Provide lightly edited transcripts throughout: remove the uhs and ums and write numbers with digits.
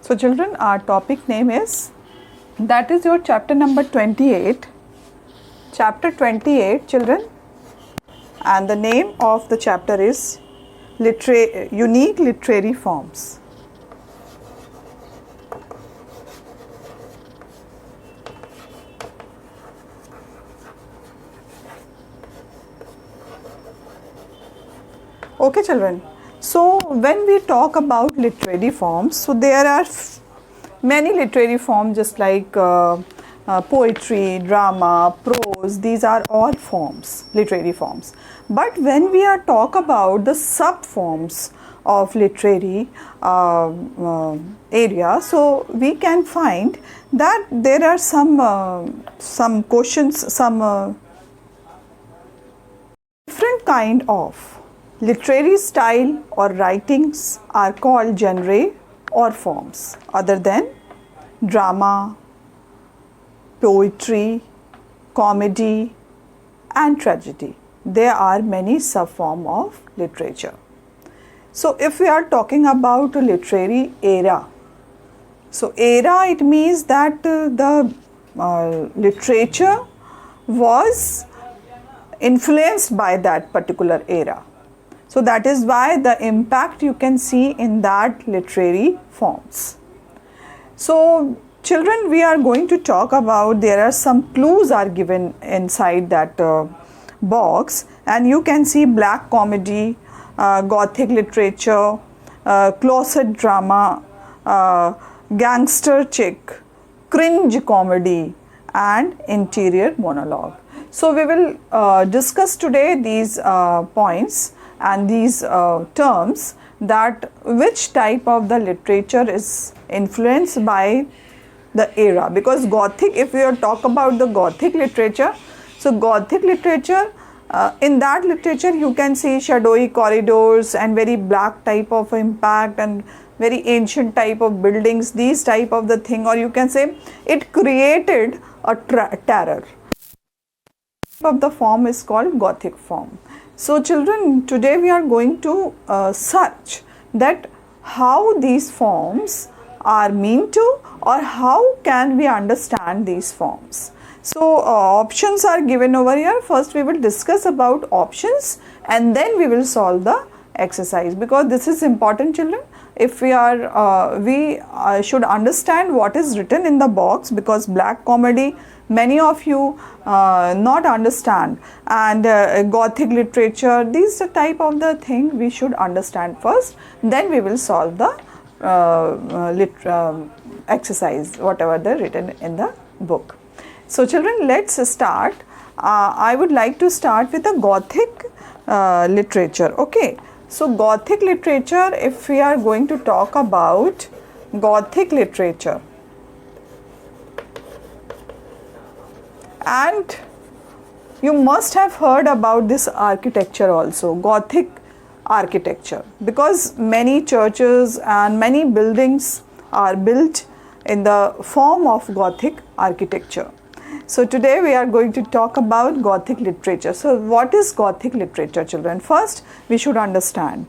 So children, our topic name is, that is your chapter number 28. Chapter 28, children, and the name of the chapter is Unique Literary Forms. Okay children, so when we talk about literary forms, so there are many literary forms, just like poetry, drama, prose. These are all forms, literary forms. But when we are talk about the sub forms of literary area, so we can find that there are some questions, some different kind of literary style or writings are called genre or forms other than drama, poetry, comedy and tragedy. There are many sub-forms of literature. So if we are talking about a literary era, so era, it means that the literature was influenced by that particular era. So that is why the impact you can see in that literary forms. So children, we are going to talk about, there are some clues are given inside that box, and you can see black comedy, Gothic literature, closet drama, gangster chick, cringe comedy and interior monologue. So we will discuss today these points and these terms, that which type of the literature is influenced by the era. Because Gothic, if we are talk about the Gothic literature, so Gothic literature, in that literature you can see shadowy corridors and very black type of impact and very ancient type of buildings, these type of the thing, or you can say it created a terror. Of the form is called Gothic form. So children, today we are going to search that how these forms are mean to, or how can we understand these forms. So options are given over here. First we will discuss about options and then we will solve the exercise, because this is important children. If we are we should understand what is written in the box, because black comedy many of you not understand, and Gothic literature, these are type of the thing we should understand first, then we will solve the exercise whatever they written in the book. So children, let's start. I would like to start with the Gothic literature. Okay, so Gothic literature, if we are going to talk about Gothic literature, and you must have heard about this architecture also, Gothic architecture, because many churches and many buildings are built in the form of Gothic architecture. So today we are going to talk about Gothic literature. So what is Gothic literature children? First we should understand.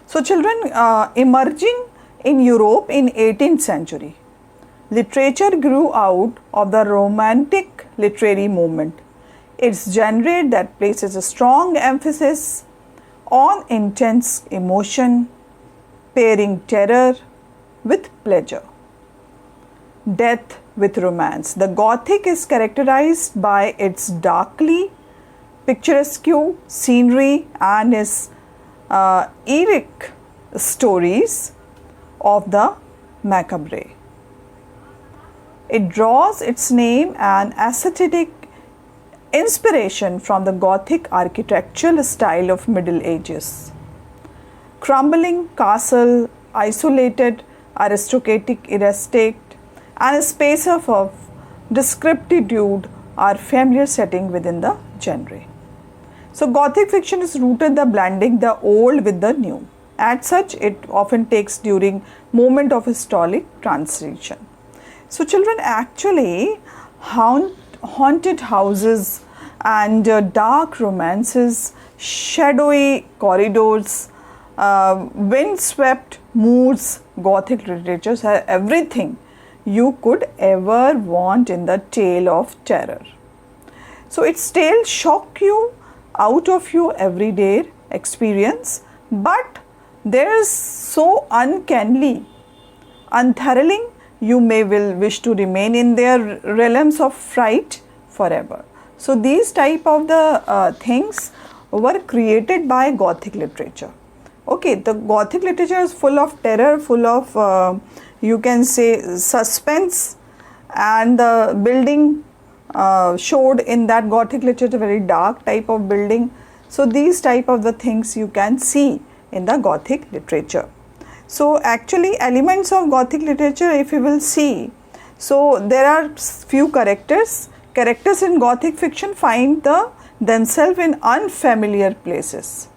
So children, emerging in Europe in 18th century, literature grew out of the Romantic literary movement. It's genre that places a strong emphasis on intense emotion, pairing terror with pleasure, death with romance. The Gothic is characterized by its darkly picturesque scenery and its epic stories of the macabre. It draws its name and aesthetic inspiration from the Gothic architectural style of Middle Ages. Crumbling castle, isolated aristocratic estate, and a space of descriptitude are familiar setting within the genre. So Gothic fiction is rooted in the blending the old with the new. As such, it often takes during moment of historic transition. So children, actually haunted houses and dark romances, shadowy corridors, windswept moods. Gothic literature has everything you could ever want in the tale of terror. So its tale shock you out of your everyday experience, but there is so uncannily, unthrilling, you may will wish to remain in their realms of fright forever. So these type of the things were created by Gothic literature. Okay, the Gothic literature is full of terror, full of you can say suspense, and the building showed in that Gothic literature very dark type of building. So these type of the things you can see in the Gothic literature. So actually elements of Gothic literature, if you will see, so there are few characters. Characters in Gothic fiction find themselves in unfamiliar places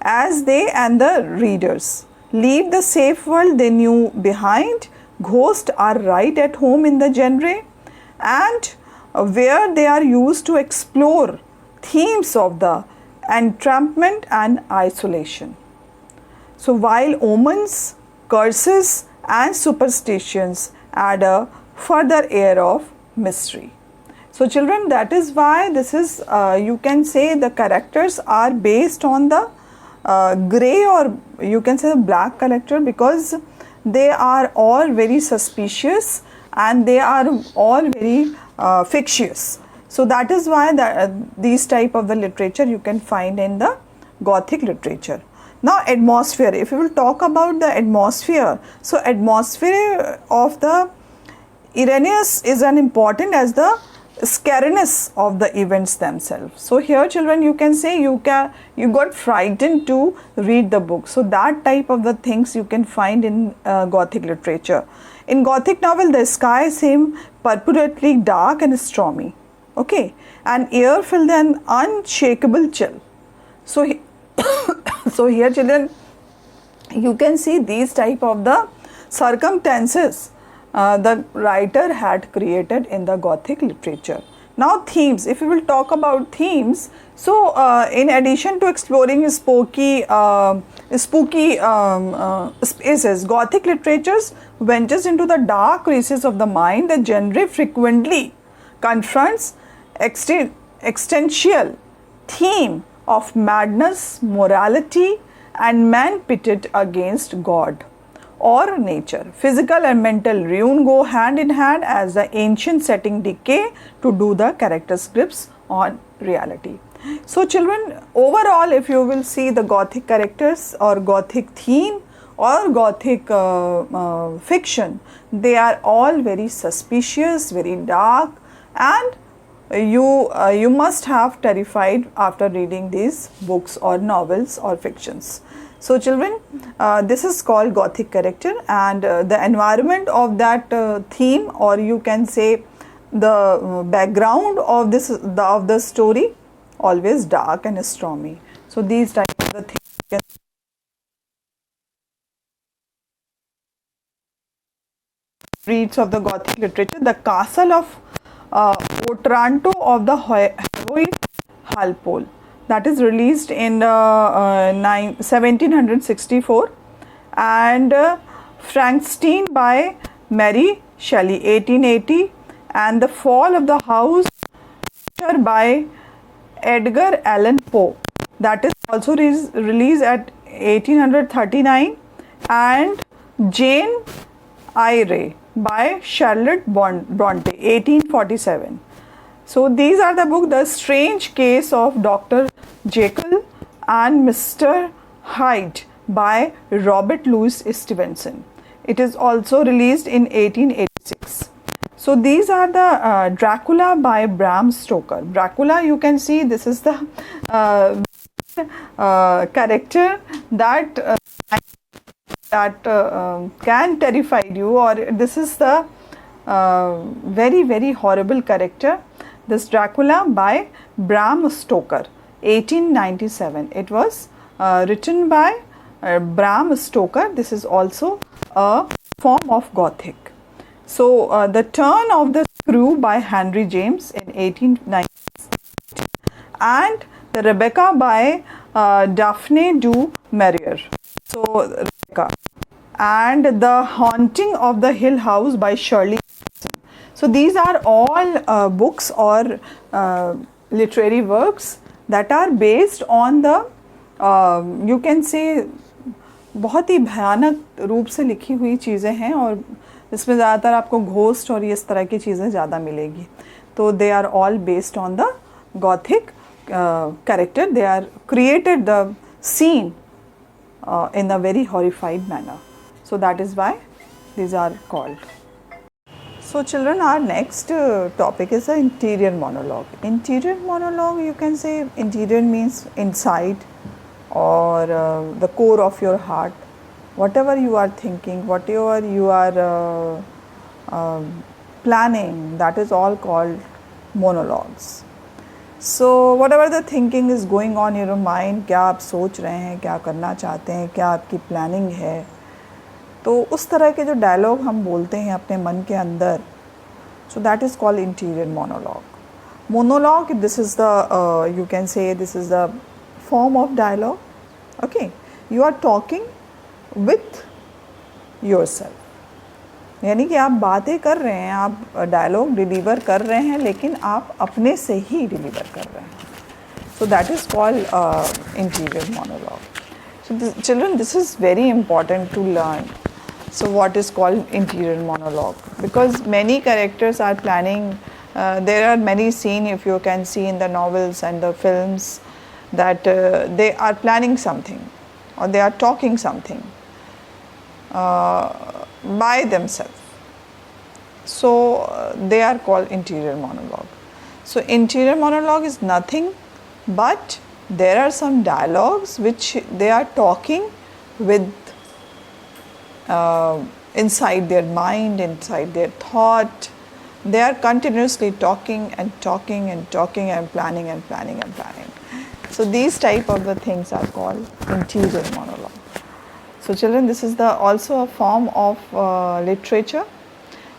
as they and the readers leave the safe world they knew behind. Ghosts are right at home in the genre, and where they are used to explore themes of the entrapment and isolation. So while omens, curses and superstitions add a further air of mystery. So children, that is why this is you can say the characters are based on the grey, or you can say the black character, because they are all very suspicious and they are all very fictitious. So that is why these type of the literature you can find in the Gothic literature. Now atmosphere, if we will talk about the atmosphere, so atmosphere of the Irenaeus is an important as the scariness of the events themselves. So here children, you can say you got frightened to read the book. So that type of the things you can find in Gothic literature. In Gothic novel, the sky seemed purportedly dark and stormy, okay, and air filled an unshakable chill. So so here children, you can see these type of the circumstances the writer had created in the Gothic literature. Now themes, if we will talk about themes, so in addition to exploring spooky spaces, Gothic literature ventures into the dark recesses of the mind. The genre frequently confronts existential theme of madness, morality and man pitted against God or nature. Physical and mental ruin go hand in hand as the ancient setting decay to do the character scripts on reality. So children, overall if you will see the Gothic characters or Gothic theme or Gothic fiction, they are all very suspicious, very dark, and you must have terrified after reading these books or novels or fictions. So children, this is called Gothic character, and the environment of that theme, or you can say the background of the story, always dark and stormy. So these type of the things you can reads of the Gothic literature. The castle of Otranto of the heroine Walpole, that is released in 1764, and Frankenstein by Mary Shelley 1880, and The Fall of the House by Edgar Allan Poe, that is also released at 1839, and Jane Eyre by Charlotte Bronte 1847. So these are the book, The Strange Case of Dr. Jekyll and Mr. Hyde by Robert Louis Stevenson. It is also released in 1886. So these are the Dracula by Bram Stoker. Dracula, you can see this is the character that can terrify you, or this is the very horrible character, this Dracula by Bram Stoker 1897. It was written by Bram Stoker. This is also a form of Gothic. So The Turn of the Screw by Henry James in 1896, and the Rebecca by Daphne du Maurier So Rebecca. And The Haunting of the Hill House by Shirley. So these are all books or literary works that are based on the you can say बहुत ही भयानक रूप से लिखी हुई चीज़ें हैं और इसमें ज़्यादातर आपको घोस्ट और इस तरह की चीज़ें ज़्यादा मिलेगी. तो they are all based on the Gothic character. They are created the scene in a very horrified manner. So that is why these are called. So children, our next topic is the interior monologue. Interior monologue, you can say interior means inside or the core of your heart. Whatever you are thinking, whatever you are planning, that is all called monologues. So whatever the thinking is going on in your mind, क्या आप सोच रहे हैं, क्या करना चाहते हैं, क्या आपकी प्लानिंग है, तो उस तरह के जो डायलॉग हम बोलते हैं अपने मन के अंदर, so that is called interior monologue. Monologue, this is the you can say this is the form of dialogue. Okay, you are talking with yourself. यानी कि आप बातें कर रहे हैं, आप डायलॉग डिलीवर कर रहे हैं, लेकिन आप अपने से ही डिलीवर कर रहे हैं. So that is called interior monologue. So children, this is very important to learn. So what is called interior monologue? Because many characters are planning, there are many scenes, if you can see in the novels and the films, that they are planning something or they are talking something by themselves. So they are called interior monologue. So interior monologue is nothing but there are some dialogues which they are talking with inside their mind, inside their thought. They are continuously talking and talking and talking and planning and planning and planning. So these type of the things are called interior monologue. So children, this is also a form of literature,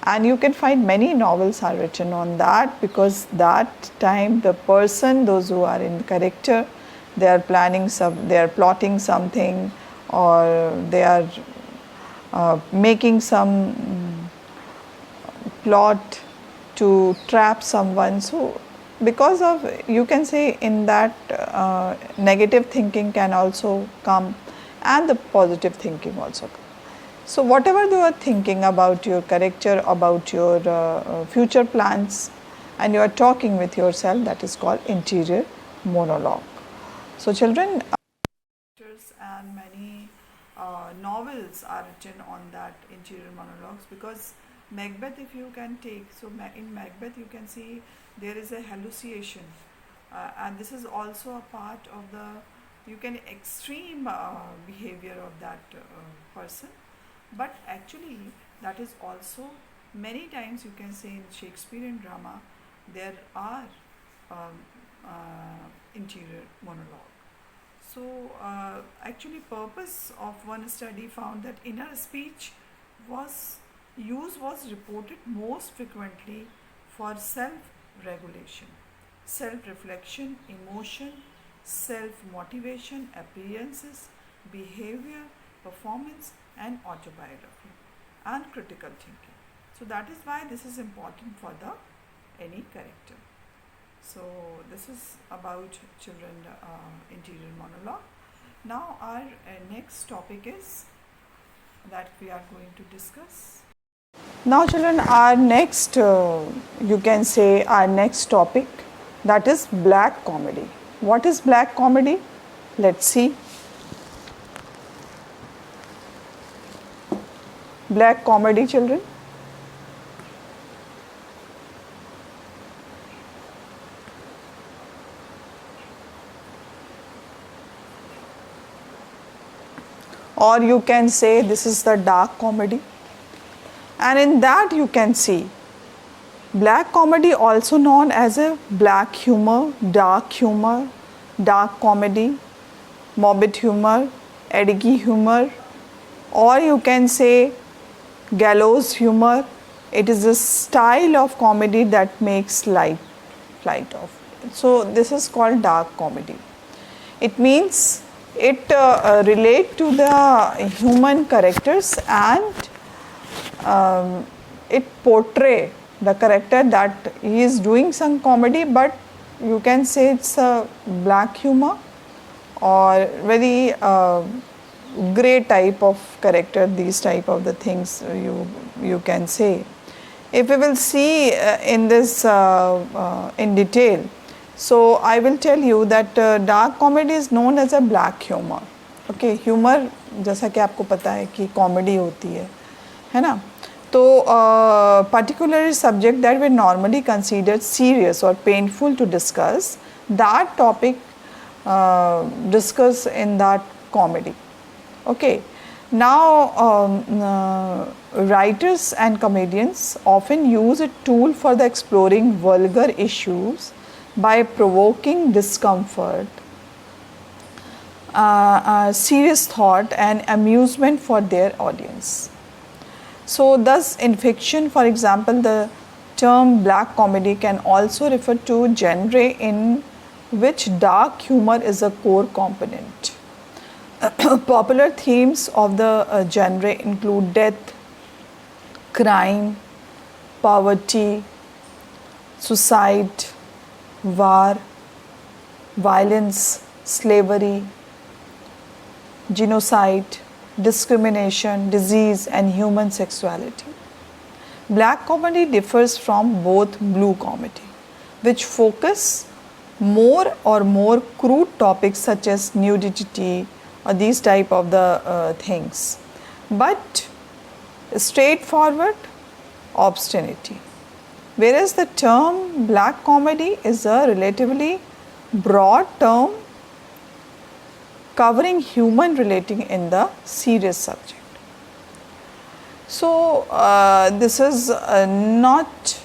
and you can find many novels are written on that, because that time the person, those who are in character, they are planning they are plotting something, or they are making some plot to trap someone. So because of, you can say, in that negative thinking can also come and the positive thinking also come. So whatever you are thinking about your character, about your future plans, and you are talking with yourself, that is called interior monologue. So children, and many novels are written on that interior monologues, because Macbeth, if you can take, so in Macbeth you can see there is a hallucination, and this is also a part of the, you can extreme behavior of that person, but actually that is also many times you can say in Shakespearean drama there are interior monologue. So actually purpose of one study found that inner speech was reported most frequently for self-regulation, self-reflection, emotion, self-motivation, appearances, behavior, performance, and autobiography and critical thinking. So that is why this is important for any character. So this is about children interior monologue. Now our next topic is that we are going to discuss. Now children, our next you can say our next topic, that is black comedy. What is black comedy? Let's see. Black comedy, children. Or you can say this is the dark comedy. And in that you can see black comedy, also known as a black humor, dark comedy, morbid humor, edgy humor, or you can say gallows humor. It is a style of comedy that makes light of. So this is called dark comedy. It means it relate to the human characters and it portray the character that he is doing some comedy, but you can say it's a black humor or very grey type of character. These type of the things you can say. If we will see in this in detail, so I will tell you that dark comedy is known as a black humor. Okay, humor जैसा कि आपको पता है कि comedy होती है ना. तो particular subject that we normally considered serious or painful to discuss, that topic discuss in that comedy. Okay, now writers and comedians often use a tool for the exploring vulgar issues by provoking discomfort, serious thought and amusement for their audience. So thus in fiction, for example, the term black comedy can also refer to genre in which dark humor is a core component. Popular themes of the genre include death, crime, poverty, suicide, war, violence, slavery, genocide, discrimination, disease and human sexuality. Black comedy differs from both blue comedy, which focus more or more crude topics such as nudity or these type of the things, but straightforward obscenity. Whereas the term black comedy is a relatively broad term covering human relating in the serious subject. So this is not,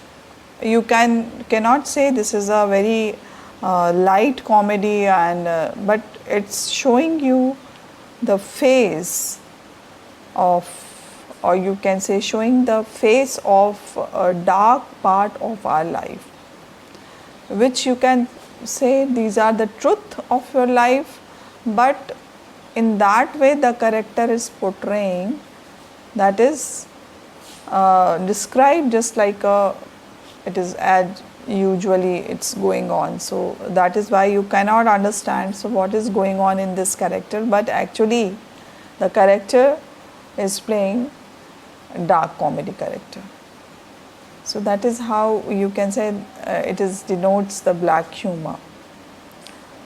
you cannot say this is a very light comedy, and but it's showing you the face of, or you can say showing the face of a dark part of our life, which you can say these are the truth of your life, but in that way the character is portraying, that is described just like it is as usually it's going on. So that is why you cannot understand so what is going on in this character, but actually the character is playing a dark comedy character. So that is how you can say it is denotes the black humor.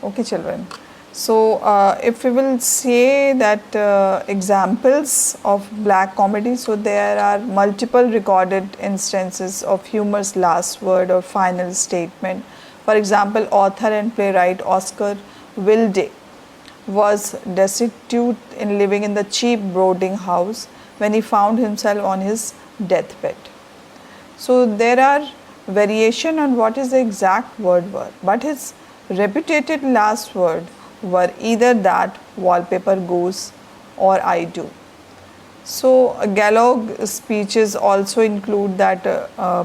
Okay children, so if we will say that examples of black comedy, so there are multiple recorded instances of humor's last word or final statement. For example, author and playwright Oscar Wilde was destitute in living in the cheap boarding house when he found himself on his deathbed. So there are variation on what is the exact word were, but his reputed last word were either that wallpaper goes or I do. So Galog speeches also include that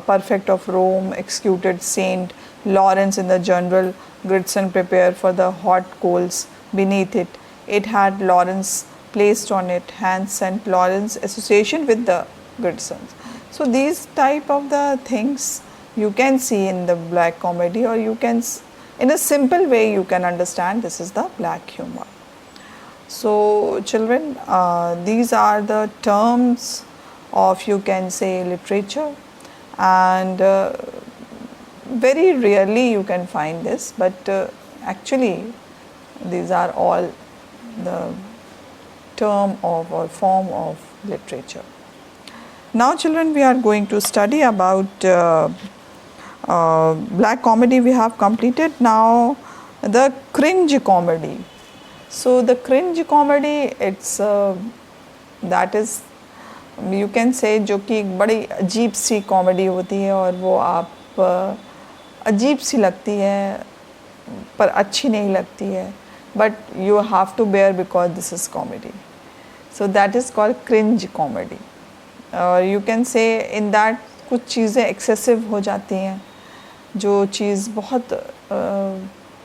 Perfect of Rome, executed Saint Lawrence in the general Gridson prepare for the hot coals beneath it. It had Lawrence placed on it, hence St. Lawrence association with the Gridsons. So these type of the things you can see in the black comedy, or you can in a simple way you can understand this is the black humor. So children, these are the terms of, you can say, literature, and very rarely you can find this, but actually these are all the term of or form of literature. Now children, we are going to study about black comedy we have completed. Now the cringe comedy. So the cringe comedy, it's that is, you can say, जो कि एक बड़ी अजीब सी comedy होती है और वो आप अजीब सी लगती है पर अच्छी नहीं लगती है, but you have to bear because this is comedy. So that is called cringe comedy. और you can say in that कुछ चीज़ें excessive हो जाती हैं, जो चीज़ बहुत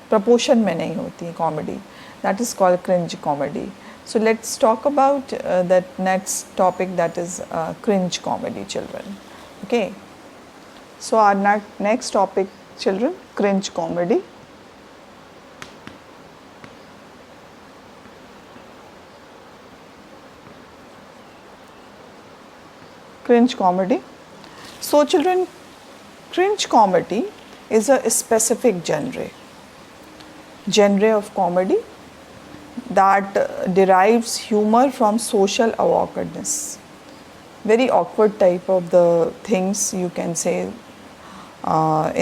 proportion में नहीं होती है comedy, That is called cringe comedy. So let's talk about that next topic, that is cringe comedy, children. Okay. So our next topic, children, cringe comedy. Cringe comedy. So children, cringe comedy is a specific genre of comedy that derives humor from social awkwardness. Very awkward type of the things you can say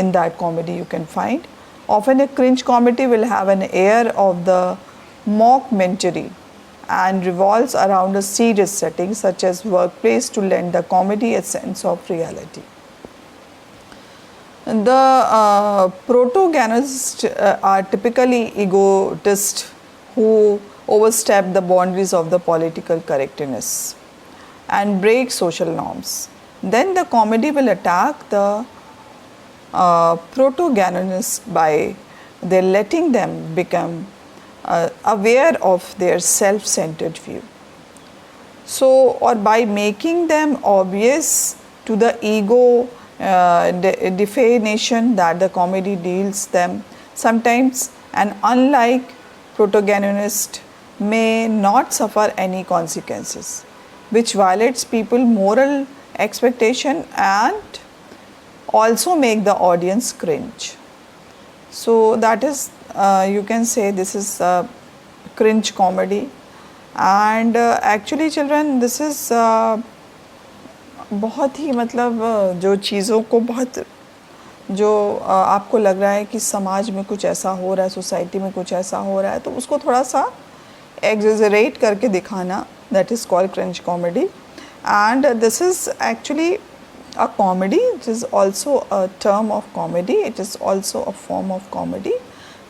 in that comedy you can find. Often a cringe comedy will have an air of the mockumentary and revolves around a serious setting such as workplace to lend the comedy a sense of reality. The protagonists are typically egotists who overstep the boundaries of the political correctness and break social norms. Then the comedy will attack the protagonist by their letting them become aware of their self-centered view. So, or by making them obvious to the ego defamation that the comedy deals them. Sometimes an unlike protagonist may not suffer any consequences, which violates people's moral expectation and also make the audience cringe. So that is you can say this is cringe comedy, and actually children this is बहुत ही मतलब जो चीज़ों को बहुत जो आपको लग रहा है कि समाज में कुछ ऐसा हो रहा है, सोसाइटी में कुछ ऐसा हो रहा है, तो उसको थोड़ा सा एग्जेजरेट करके दिखाना, that is called cringe comedy. And this is actually a comedy. It is also a term of comedy. It is also a form of comedy,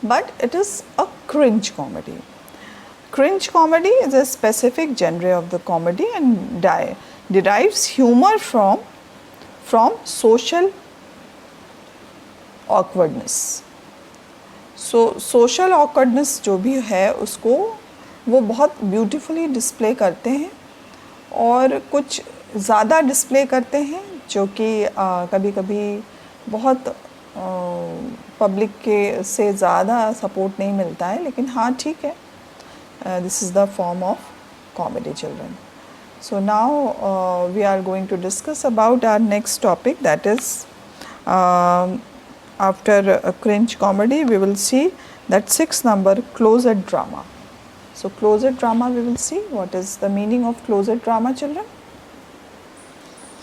but it is a cringe comedy. Cringe comedy is a specific genre of the comedy and derives humor from social awkwardness. So social awkwardness जो भी है उसको वो बहुत beautifully display करते हैं और कुछ ज़्यादा डिस्प्ले करते हैं जो कि कभी कभी बहुत पब्लिक के से ज़्यादा सपोर्ट नहीं मिलता है, लेकिन हाँ ठीक है, this is the form of comedy children. So now we are going to discuss about our next topic, that is after cringe comedy we will see that 6 number closet drama. So closet drama we will see what is the meaning of closet drama children.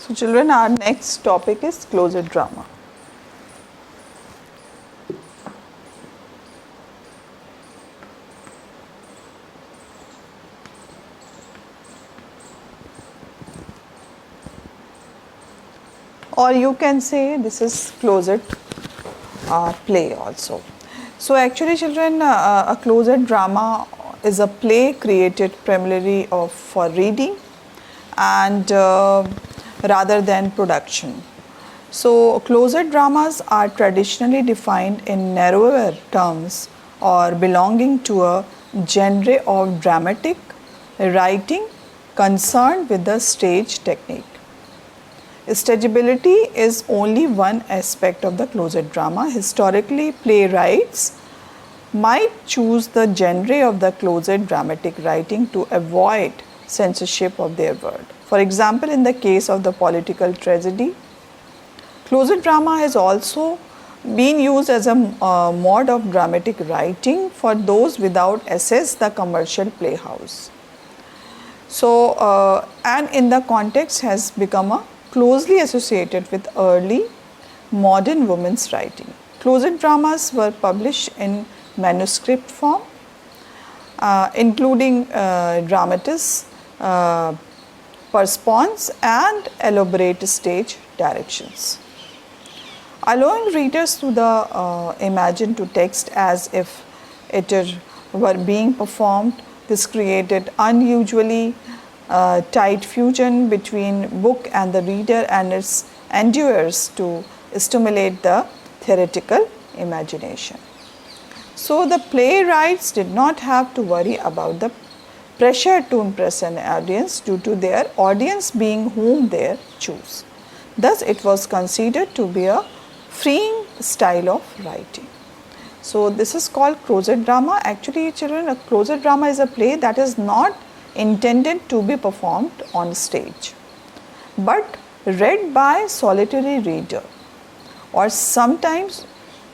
So children, our next topic is closet drama. Or you can say this is closet play also. So actually children, a closet drama is a play created primarily for reading and rather than production. So closet dramas are traditionally defined in narrower terms or belonging to a genre of dramatic writing concerned with the stage technique. Stageability is only one aspect of the closet drama. Historically, playwrights might choose the genre of the closet dramatic writing to avoid censorship of their word. For example, in the case of the political tragedy, closet drama has also been used as a mode of dramatic writing for those without access the commercial playhouse. So, and in the context has become closely associated with early modern women's writing. Closet dramas were published in manuscript form, including dramatists, persons and elaborate stage directions, allowing readers to imagine to text as if it were being performed. This created unusually tight fusion between book and the reader, and it endures to stimulate the theoretical imagination. So the playwrights did not have to worry about the pressure to impress an audience due to their audience being whom they choose. Thus, it was considered to be a freeing style of writing. So this is called closet drama. Actually, children, a closet drama is a play that is not intended to be performed on stage, but read by solitary reader or sometimes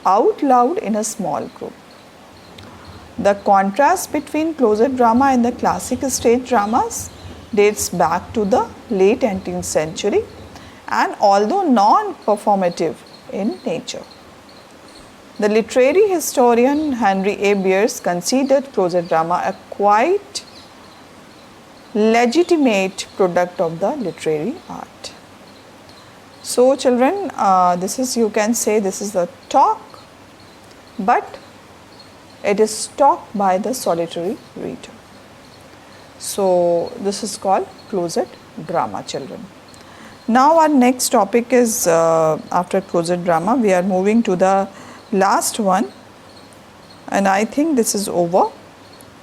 out loud in a small group. The contrast between closet drama and the classic stage dramas dates back to the late 18th century, and although non-performative in nature. The literary historian Henry A. Beers considered closet drama a quite legitimate product of the literary art. So children, this is, you can say, this is the talk, but it is talk by the solitary reader. So this is called closet drama, children. Now our next topic is, after closet drama, we are moving to the last one, and I think this is over,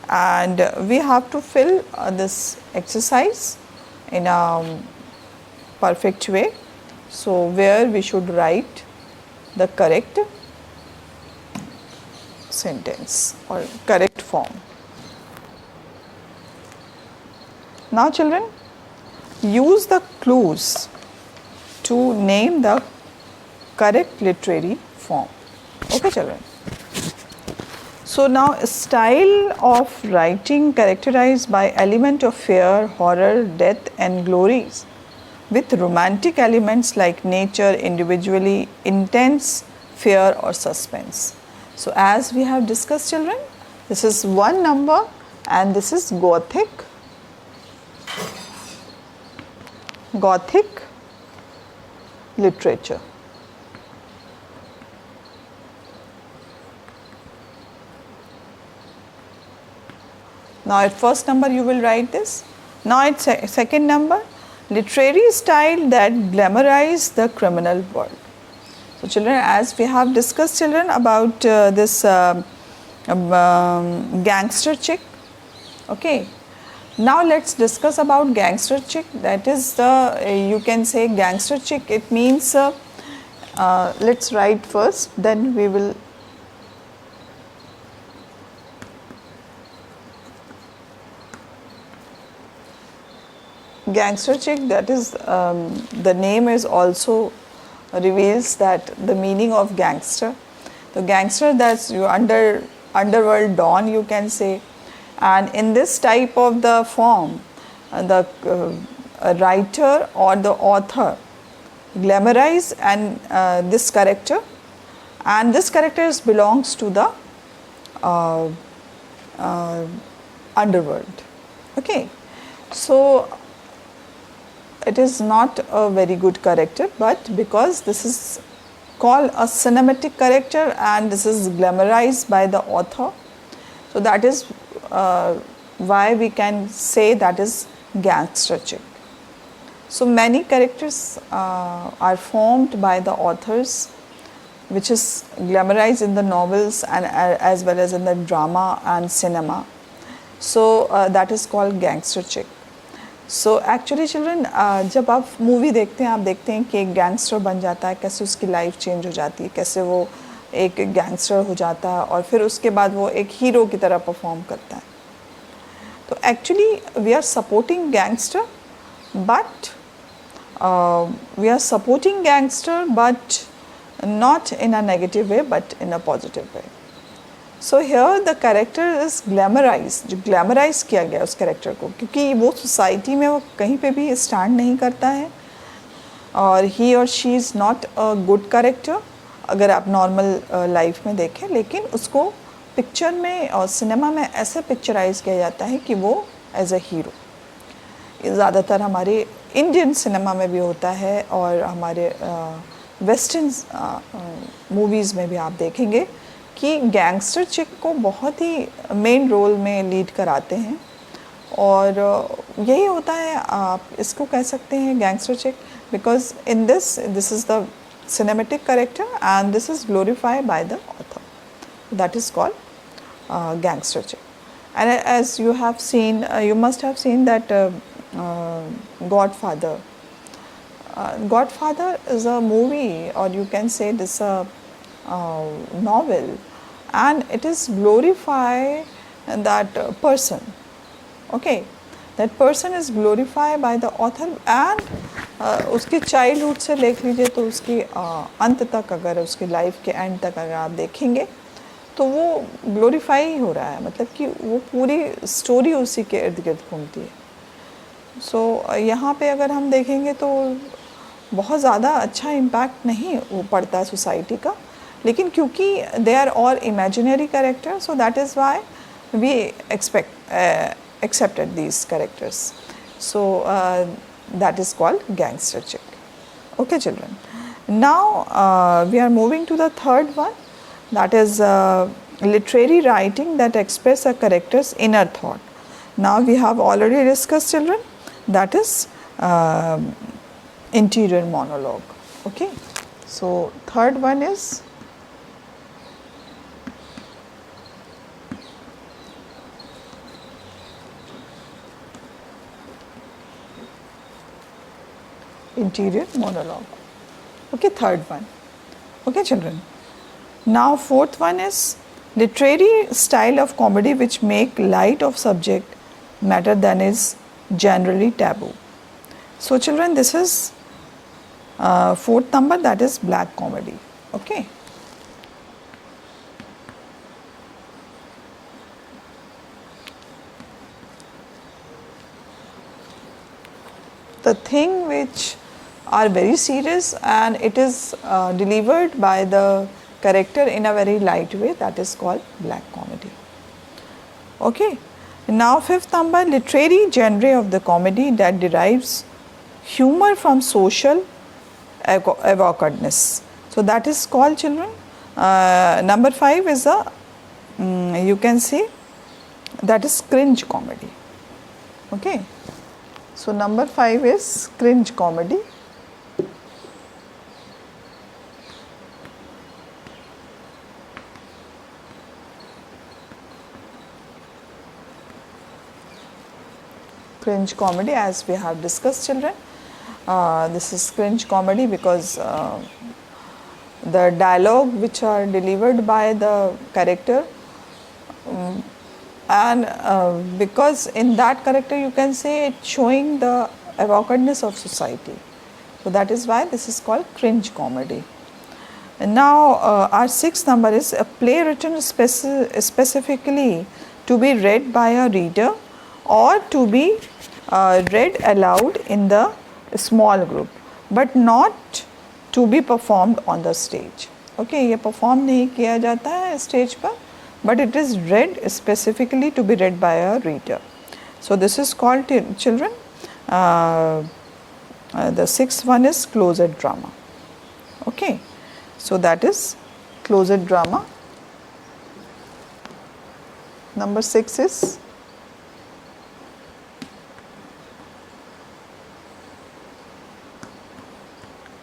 and we have to fill this exercise in a perfect way. So where we should write the correct sentence or correct form. Now children, use the clues to name the correct literary form. Okay children. So now, style of writing characterized by element of fear, horror, death and glories, with romantic elements like nature, individually, intense fear or suspense. So as we have discussed children, this is one number and this is Gothic literature. Now at first number you will write this. Now at second number, literary style that glamorize the criminal world. So children, as we have discussed children about this gangster chick. Okay. Now let's discuss about gangster chick. That is the, you can say gangster chick. It means, let's write first, then we will. Gangster chick, that is, the name is also reveals that the meaning of gangster. The gangster, that's your underworld don, you can say. And in this type of the form, the writer or the author glamorize and this character, and this character belongs to the underworld. Okay, so it is not a very good character, but because this is called a cinematic character and this is glamorized by the author, so that is why we can say that is gangster chick. So many characters are formed by the authors, which is glamorized in the novels and as well as in the drama and cinema. So that is called gangster chick. So actually children, जब आप movie देखते हैं, आप देखते हैं कि एक gangster बन जाता है, कैसे उसकी लाइफ चेंज हो जाती है, कैसे वो एक गैंगस्टर हो जाता है और फिर उसके बाद वो एक हीरो की तरह परफॉर्म करता है. तो actually we are supporting gangster, but we are supporting gangster but not in a negative way but in a positive way. So here the character is glamorize, जो ग्लैमराइज किया गया उस कैरेक्टर को, क्योंकि वो सोसाइटी में वो कहीं पे भी स्टैंड नहीं करता है और ही और she is not a good character अगर आप नॉर्मल लाइफ में देखें, लेकिन उसको पिक्चर में और सिनेमा में ऐसे पिक्चराइज किया जाता है कि वो एज अ हीरो. ज़्यादातर हमारे इंडियन सिनेमा में भी होता है और हमारे वेस्टर्न मूवीज़ में भी आप देखेंगे कि गैंगस्टर चिक को बहुत ही मेन रोल में लीड कराते हैं और यही होता है, आप इसको कह सकते हैं गैंगस्टर चिक, because in this is the cinematic character and this is glorified by the author. That is called gangster chick. And as you have seen, you must have seen that Godfather. Godfather is a movie, or you can say this a novel, and it is glorify that person. Okay, that person is glorified by the author, and उसकी childhood से देख लीजिए तो उसकी अंत तक, अगर उसकी लाइफ के एंड तक अगर आप देखेंगे तो वो ग्लोरीफाई ही हो रहा है, मतलब कि वो पूरी स्टोरी उसी के इर्द गिर्द घूमती है. सो यहाँ पे अगर हम देखेंगे तो बहुत ज़्यादा अच्छा इम्पैक्ट नहीं वो पड़ता है सोसाइटी का, लेकिन क्योंकि they are all imaginary character, so that is why we accepted these characters. So that is called gangster chick. Okay children, now we are moving to the third one, that is literary writing that express a character's inner thought. Now we have already discussed children, that is interior monologue. Okay, so third one is interior monologue. Okay, third one. Okay children, now fourth one is literary style of comedy which make light of subject matter than is generally taboo. So children, this is fourth number, that is black comedy. Okay, the thing which are very serious and it is delivered by the character in a very light way, that is called black comedy. Okay, now fifth number, literary genre of the comedy that derives humor from social awkwardness. So that is called children, number 5 is a you can say that is cringe comedy. Okay, so number 5 is cringe comedy. Cringe comedy, as we have discussed children, this is cringe comedy because the dialogue which are delivered by the character and because in that character you can say it showing the awkwardness of society. So that is why this is called cringe comedy. And now our sixth number is a play written specifically to be read by a reader or to be read aloud in the small group, but not to be performed on the stage. Okay, ये perform नहीं किया जाता है stage पर, but it is read specifically to be read by a reader. So this is called children. The sixth one is closet drama. Okay, so that is closet drama. Number 6 is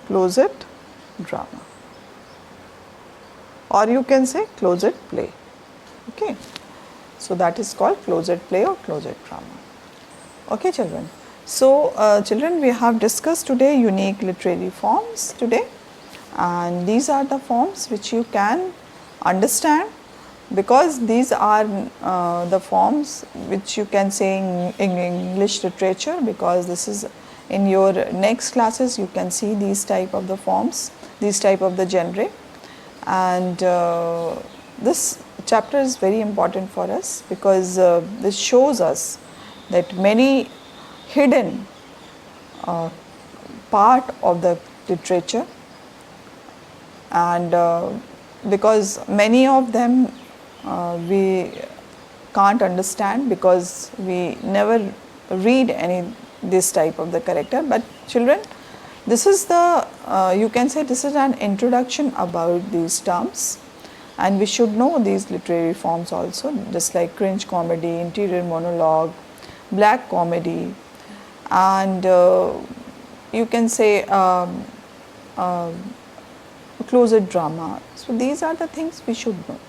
closet drama, or you can say closet play. Okay, so that is called closet play or closet drama. Okay children, so children, we have discussed today unique literary forms today, and these are the forms which you can understand, because these are the forms which you can say in English literature, because this is in your next classes you can see these type of the forms, these type of the genre, and this chapter is very important for us because this shows us that many hidden part of the literature, and because many of them we can't understand because we never read any this type of the character. But children, this is the you can say this is an introduction about these terms, and we should know these literary forms also, just like cringe comedy, interior monologue, black comedy, and you can say closet drama. So these are the things we should know.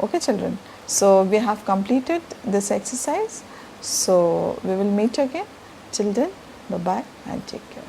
Okay children. So we have completed this exercise. So we will meet again. Till then, bye bye and take care.